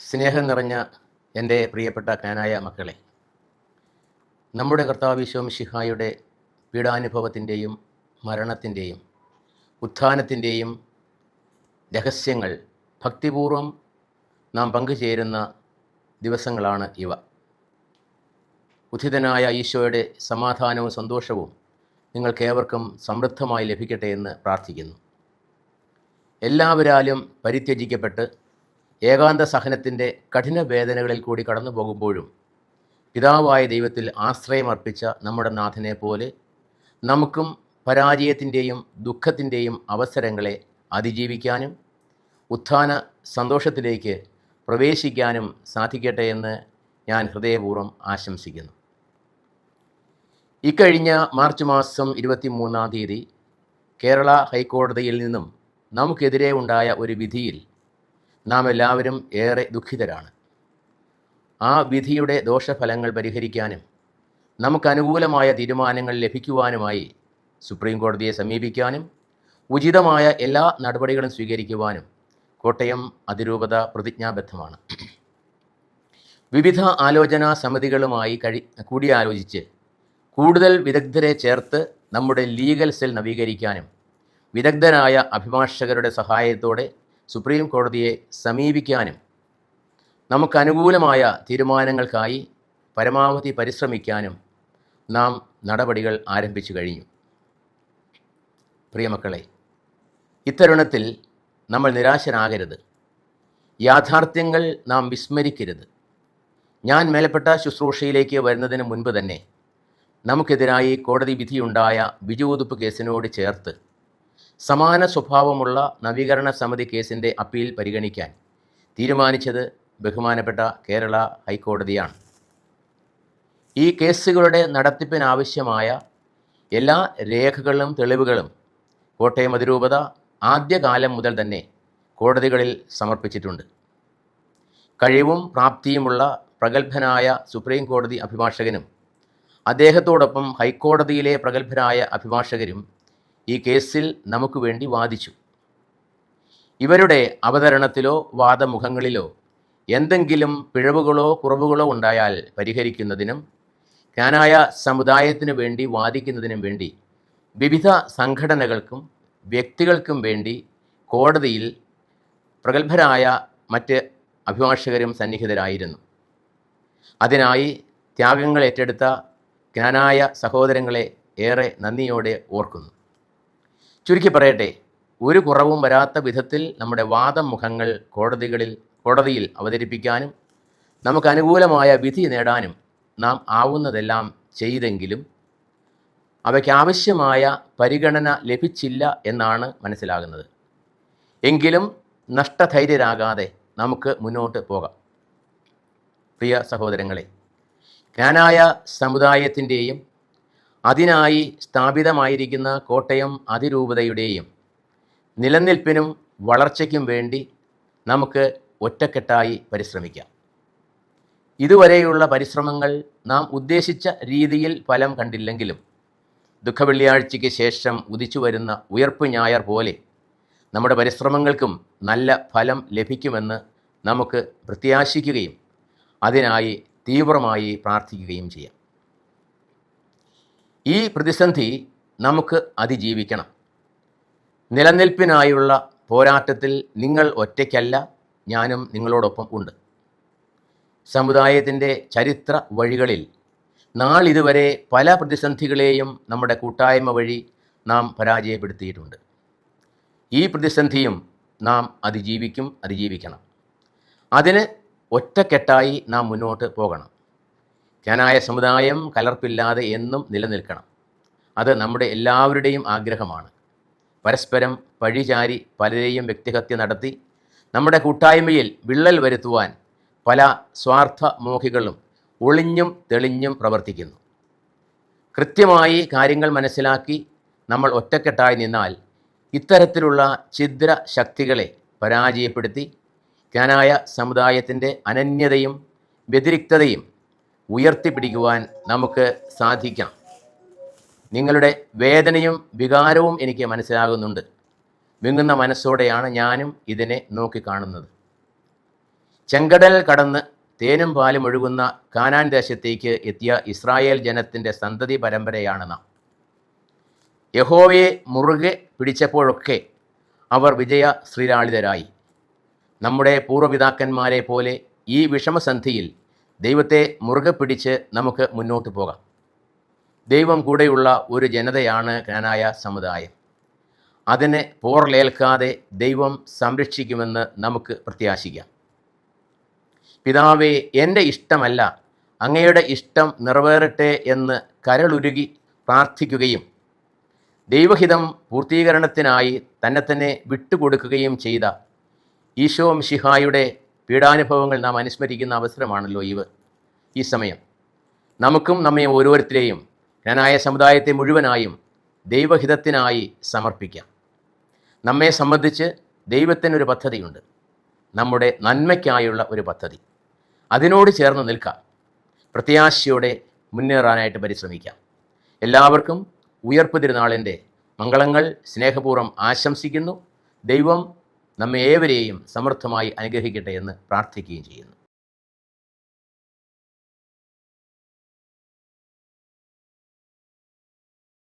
സ്നേഹം നിറഞ്ഞ എൻ്റെ പ്രിയപ്പെട്ട കാനായ മക്കളെ, നമ്മുടെ കർത്താവ് ഈശോ മിശിഹായുടെ പീഡാനുഭവത്തിൻ്റെയും മരണത്തിൻ്റെയും ഉത്ഥാനത്തിൻ്റെയും രഹസ്യങ്ങൾ ഭക്തിപൂർവം നാം പങ്കുചേരുന്ന ദിവസങ്ങളാണ് ഇവ. ഉത്ഥിതനായ ഈശോയുടെ സമാധാനവും സന്തോഷവും നിങ്ങൾക്കേവർക്കും സമൃദ്ധമായി ലഭിക്കട്ടെ എന്ന് പ്രാർത്ഥിക്കുന്നു. എല്ലാവരാലും പരിത്യജിക്കപ്പെട്ട് ഏകാന്ത സഹനത്തിൻ്റെ കഠിന വേദനകളിൽ കൂടി കടന്നു പോകുമ്പോഴും പിതാവായ ദൈവത്തിൽ ആശ്രയമർപ്പിച്ച നമ്മുടെ നാഥനെ പോലെ നമുക്കും പരാജയത്തിൻ്റെയും ദുഃഖത്തിൻ്റെയും അവസരങ്ങളെ അതിജീവിക്കാനും ഉത്ഥാന സന്തോഷത്തിലേക്ക് പ്രവേശിക്കാനും സാധിക്കട്ടെ എന്ന് ഞാൻ ഹൃദയപൂർവ്വം ആശംസിക്കുന്നു. ഇക്കഴിഞ്ഞ മാർച്ച് മാസം 23-ാം തീയതി കേരള ഹൈക്കോടതിയിൽ നിന്നും നമുക്കെതിരെ ഉണ്ടായ ഒരു വിധിയിൽ നാം എല്ലാവരും ഏറെ ദുഃഖിതരാണ്. ആ വിധിയുടെ ദോഷഫലങ്ങൾ പരിഹരിക്കാനും നമുക്കനുകൂലമായ തീരുമാനങ്ങൾ ലഭിക്കുവാനുമായി സുപ്രീം കോടതിയെ സമീപിക്കാനും ഉചിതമായ എല്ലാ നടപടികളും സ്വീകരിക്കുവാനും കോട്ടയം അതിരൂപത പ്രതിജ്ഞാബദ്ധമാണ്. വിവിധ ആലോചനാ സമിതികളുമായി കൂടിയാലോചിച്ച് കൂടുതൽ വിദഗ്ധരെ ചേർത്ത് നമ്മുടെ ലീഗൽ സെൽ നവീകരിക്കാനും വിദഗ്ധരായ അഭിഭാഷകരുടെ സഹായത്തോടെ സുപ്രീം കോടതിയെ സമീപിക്കാനും നമുക്കനുകൂലമായ തീരുമാനങ്ങൾക്കായി പരമാവധി പരിശ്രമിക്കാനും നാം നടപടികൾ ആരംഭിച്ചു കഴിഞ്ഞു. പ്രിയമക്കളെ, ഇത്തരുണത്തിൽ നമ്മൾ നിരാശരാകരുത്. യാഥാർത്ഥ്യങ്ങൾ നാം വിസ്മരിക്കരുത്. ഞാൻ മേലപ്പെട്ട ശുശ്രൂഷയിലേക്ക് വരുന്നതിന് മുൻപ് തന്നെ നമുക്കെതിരായി കോടതി വിധിയുണ്ടായ ബിജുവുതുപ്പ് കേസിനോട് ചേർത്ത് സമാന സ്വഭാവമുള്ള നവീകരണ സമിതി കേസിൻ്റെ അപ്പീൽ പരിഗണിക്കാൻ തീരുമാനിച്ചത് ബഹുമാനപ്പെട്ട കേരള ഹൈക്കോടതിയാണ്. ഈ കേസുകളുടെ നടത്തിപ്പിനാവശ്യമായ എല്ലാ രേഖകളും തെളിവുകളും കോട്ടയം അതിരൂപത ആദ്യകാലം മുതൽ തന്നെ കോടതികളിൽ സമർപ്പിച്ചിട്ടുണ്ട്. കഴിവും പ്രാപ്തിയുമുള്ള പ്രഗത്ഭനായ സുപ്രീം കോടതി അഭിഭാഷകനും അദ്ദേഹത്തോടൊപ്പം ഹൈക്കോടതിയിലെ പ്രഗത്ഭരായ അഭിഭാഷകരും ഈ കേസിൽ നമുക്ക് വേണ്ടി വാദിച്ചു. ഇവരുടെ അവതരണത്തിലോ വാദമുഖങ്ങളിലോ എന്തെങ്കിലും പിഴവുകളോ കുറവുകളോ ഉണ്ടായാൽ പരിഹരിക്കുന്നതിനും കാനായ സമുദായത്തിനു വേണ്ടി വാദിക്കുന്നതിനും വേണ്ടി വിവിധ സംഘടനകൾക്കും വ്യക്തികൾക്കും വേണ്ടി കോടതിയിൽ പ്രഗത്ഭരായ മറ്റ് അഭിഭാഷകരും സന്നിഹിതരായിരുന്നു. അതിനായി ത്യാഗങ്ങൾ ഏറ്റെടുത്ത കാനായ സഹോദരങ്ങളെ ഏറെ നന്ദിയോടെ ഓർക്കുന്നു. ചുരുക്കി പറയട്ടെ, ഒരു കുറവും വരാത്ത വിധത്തിൽ നമ്മുടെ വാദമുഖങ്ങൾ കോടതിയിൽ അവതരിപ്പിക്കാനും നമുക്ക് അനുകൂലമായ വിധി നേടാനും നാം ആവുന്നതെല്ലാം ചെയ്തെങ്കിലും അവയ്ക്കാവശ്യമായ പരിഗണന ലഭിച്ചില്ല എന്നാണ് മനസ്സിലാകുന്നത്. എങ്കിലും നഷ്ടധൈര്യരാകാതെ നമുക്ക് മുന്നോട്ട് പോകാം. പ്രിയ സഹോദരങ്ങളെ, കാനായ സമുദായത്തിൻ്റെയും അതിനായി സ്ഥാപിതമായിരിക്കുന്ന കോട്ടയം അതിരൂപതയുടെയും നിലനിൽപ്പിനും വളർച്ചയ്ക്കും വേണ്ടി നമുക്ക് ഒറ്റക്കെട്ടായി പരിശ്രമിക്കാം. ഇതുവരെയുള്ള പരിശ്രമങ്ങൾ നാം ഉദ്ദേശിച്ച രീതിയിൽ ഫലം കണ്ടില്ലെങ്കിലും ദുഃഖവെള്ളിയാഴ്ചയ്ക്ക് ശേഷം ഉദിച്ചു വരുന്ന ഉയർപ്പ് ഞായർ പോലെ നമ്മുടെ പരിശ്രമങ്ങൾക്കും നല്ല ഫലം ലഭിക്കുമെന്ന് നമുക്ക് പ്രത്യാശിക്കുകയും അതിനായി തീവ്രമായി പ്രാർത്ഥിക്കുകയും ചെയ്യാം. ഈ പ്രതിസന്ധി നമുക്ക് അതിജീവിക്കണം. നിലനിൽപ്പിനായുള്ള പോരാട്ടത്തിൽ നിങ്ങൾ ഒറ്റയ്ക്കല്ല, ഞാനും നിങ്ങളോടൊപ്പം ഉണ്ട്. സമുദായത്തിൻ്റെ ചരിത്ര വഴികളിൽ നാളിതുവരെ പല പ്രതിസന്ധികളെയും നമ്മുടെ കൂട്ടായ്മ വഴി നാം പരാജയപ്പെടുത്തിയിട്ടുണ്ട്. ഈ പ്രതിസന്ധിയും നാം അതിജീവിക്കണം. അതിന് ഒറ്റക്കെട്ടായി നാം മുന്നോട്ട് പോകണം. കാനായ സമുദായം കലർപ്പില്ലാതെ എന്നും നിലനിൽക്കണം. അത് നമ്മുടെ എല്ലാവരുടെയും ആഗ്രഹമാണ്. പരസ്പരം പഴിചാരി പലരെയും വ്യക്തിഹത്യ നടത്തി നമ്മുടെ കൂട്ടായ്മയിൽ വിള്ളൽ വരുത്തുവാൻ പല സ്വാർത്ഥമോഹികളും ഒളിഞ്ഞും തെളിഞ്ഞും പ്രവർത്തിക്കുന്നു. കൃത്യമായി കാര്യങ്ങൾ മനസ്സിലാക്കി നമ്മൾ ഒറ്റക്കെട്ടായി നിന്നാൽ ഇത്തരത്തിലുള്ള ഛിദ്ര ശക്തികളെ പരാജയപ്പെടുത്തി കാനായ സമുദായത്തിൻ്റെ അനന്യതയും വ്യതിരിക്തതയും ഉയർത്തിപ്പിടിക്കുവാൻ നമുക്ക് സാധിക്കാം. നിങ്ങളുടെ വേദനയും വികാരവും എനിക്ക് മനസ്സിലാകുന്നുണ്ട്. വിങ്ങുന്ന മനസ്സോടെയാണ് ഞാനും ഇതിനെ നോക്കിക്കാണുന്നത്. ചെങ്കടൽ കടന്ന് തേനും പാലും ഒഴുകുന്ന കാനാൻ ദേശത്തേക്ക് എത്തിയ ഇസ്രായേൽ ജനത്തിൻ്റെ സന്തതി പരമ്പരയാണ് നാം. യഹോവയെ മുറുകെ പിടിച്ചപ്പോഴൊക്കെ അവർ വിജയ ശ്രീലാളിതരായി. നമ്മുടെ പൂർവ്വപിതാക്കന്മാരെ പോലെ ഈ വിഷമസന്ധിയിൽ ദൈവത്തെ മുറുകെ പിടിച്ച് നമുക്ക് മുന്നോട്ട് പോകാം. ദൈവം കൂടെയുള്ള ഒരു ജനതയാണ് കാനായ സമുദായം. അതിനെ പോറലേൽക്കാതെ ദൈവം സംരക്ഷിക്കുമെന്ന് നമുക്ക് പ്രത്യാശിക്കാം. പിതാവേ, എൻ്റെ ഇഷ്ടമല്ല അങ്ങയുടെ ഇഷ്ടം നിറവേറട്ടെ എന്ന് കരളുരുകി പ്രാർത്ഥിക്കുകയും ദൈവഹിതം പൂർത്തീകരണത്തിനായി തന്നെ വിട്ടുകൊടുക്കുകയും ചെയ്ത ഈശോ മിശിഹായുടെ പീഡാനുഭവങ്ങൾ നാം അനുസ്മരിക്കുന്ന അവസരമാണല്ലോ ഈ സമയം. നമുക്കും നമ്മെ ഓരോരുത്തരെയും കാനായ സമുദായത്തെ മുഴുവനായും ദൈവഹിതത്തിനായി സമർപ്പിക്കാം. നമ്മെ സംബന്ധിച്ച് ദൈവത്തിനൊരു പദ്ധതിയുണ്ട്, നമ്മുടെ നന്മയ്ക്കായുള്ള ഒരു പദ്ധതി. അതിനോട് ചേർന്ന് നിൽക്കാം, പ്രത്യാശയോടെ മുന്നേറാനായിട്ട് പരിശ്രമിക്കാം. എല്ലാവർക്കും ഉയർപ്പ് തിരുനാളിൻ്റെ മംഗളങ്ങൾ സ്നേഹപൂർവ്വം ആശംസിക്കുന്നു. ദൈവം നമ്മെ ഏവരെയും സമൃദ്ധമായി അനുഗ്രഹിക്കട്ടെ എന്ന് പ്രാർത്ഥിക്കുകയും ചെയ്യുന്നു.